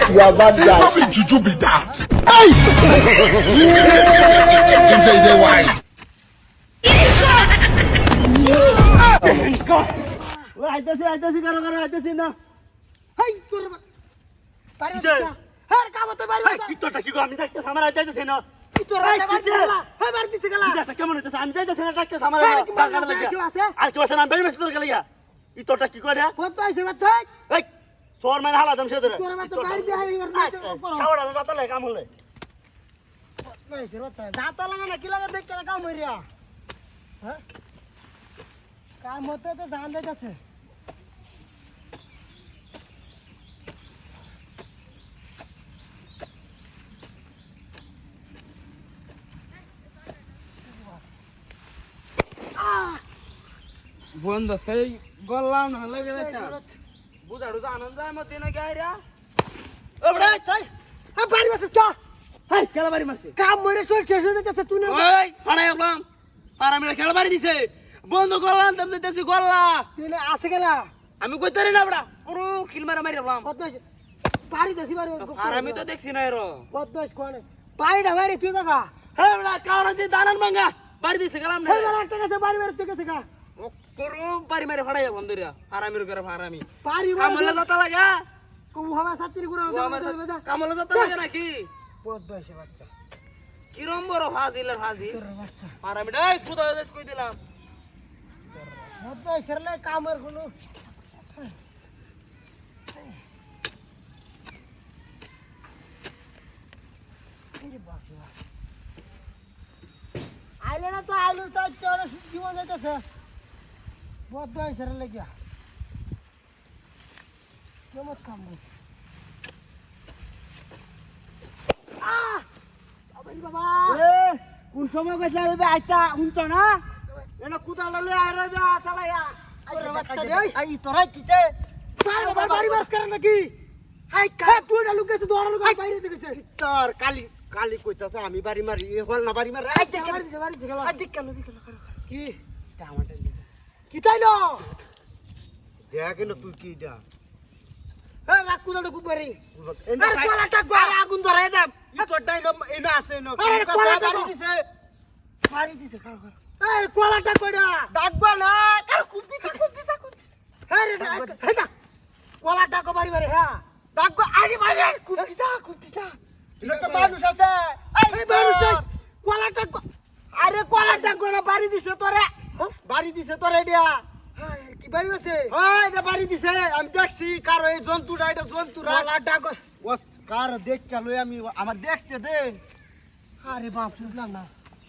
You are bad guy. How big juju be that? Hey! You say they wise. আইতাছি কারো আইতাছি না high তোর পারে হ্যাঁ কাম তো পারে পিতরটা কি গো আমি দেখতে আমার আইতাছে না তোর হ্যাঁ মার দিছে গলা এটা কেমন হইতাছে আমি যাইতাছি না ডাকতে আমার কেউ আছে আর কি আছে না বেরি মেসে তোর গলিয়া পিতরটা কি করে কত পাইছে বাতাই এই সোর মানে হালা দম সেদরে তোর মত বাইরে বিহারি করো খাওড়া দাতা লাই কাম হলে পাইছে বাতাই দাতা লাগা না কি লাগা দেখ কেন কাম হইরা হ্যাঁ কাম হতে তো জান যাইতাছে বন্ধ সেই গল্লাম না লাগে বুঝাড়ু তো আনন্দ আমার দিন গায়রা ওবড়া চাই আ বাড়ি মারছিস কা হেই কেলা বাড়ি মারছে কাম মরে চল শেষ হয়ে যাচ্ছে তুই না ওই ফাড়াই গেলাম আর আমি খেলা বাড়ি দিছে বন্ধ গল্লাম তুমি দেশি গল্লা দিলে আছে গেলা আমি কইতারি না বড়া পুরো খিল মারা মারি গেলাম কত বাড়ি দেছি বাড়ি আর আমি তো দেখছি না এর কত কোনে বাড়িটা বাইরে তুই দেখা হে বড়া কারণ যে দানান ভাঙা বাড়ি দিছে গেলাম না এই বেলা একটা কাছে বাড়ি বাইরে তুই কাছে কা পুরো বাড়ি মারে ফাড়াই গেলাম দরিয়া আর আমি করে ফারামি বাড়ি কামলা যাতা লাগা কম হাওয়া ছাত্রী গুলো কামলা যাতা লাগা নাকি বহুত বয়সে বাচ্চা কিরম বড় ফাজিলের ফাজি তোর বাচ্চা আর আমি ডাই সুদা দেশ কই দিলাম বহুত বয়সের লাই কামের কোনো আইলে না তো আইলো তো চড় জীবন যাইতেছে বহুত বয়সের লাগিয়া কেমন কাম বাবা কোন সময় কইলা বে আইতা উনতো না এনা কুদা ললে আইরা বে চালায়া আই তোরাই কিছে বাড়ি বাস করে নাকি হাই কা তুই না লুকে তো দৌড়া লুকা বাইরে দিছে তোর কালি কালি কইতাছে আমি বাড়ি মারি এ হল না বাড়ি মারি আই দেখ বাড়ি গেল আই দেখ কেন কি টামাটা কি চাইলো দেখ না তুই কি দা এই রাত কুদাটা কুপারি এন্ডা আরে কোলা টাক বাড়ি আগুন ধরাই দাম ই তোর ডাইনো এনা আছে না আরে কোলা বাড়ি দিছে বাড়ি দিছে কার এই কোলা টাক কইডা ডাকবা না কার কুপ দিছে আরে হেটা কোলা টাক বাড়ি বাড়ি হ্যাঁ ডাকবা আরে ভাই কুপ দিতা একটা মানুষ আছে এই মানুষ কোলা টাক আরে কোলা টাক কইনা বাড়ি দিছে তোরে বাড়ি দিছে তোর এডিয়া হ্যাঁ কি বাড়ি আছে হ্যাঁ এটা বাড়ি দিছে আমি দেখছি কার এই জন্তুটা এটা জন্তুরা কোলা টাক ওস কার দেখ কেন আমি আমার দেখতে দে আরে বাপ শুনলাম না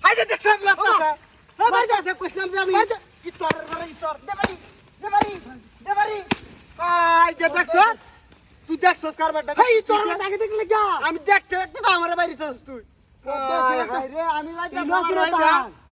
হাই যে দেখছ লাগতাছে এই বাড়ি আছে কইছিলাম যে আমি কি তোর দে বাড়ি আই যে দেখছ তুই দেখছস কার বাড়িটা এই তোর টাকে দেখলে যা আমি দেখতে দেখতে তো আমার বাড়ি চলছ তুই রে আমি এই নজরে লাগা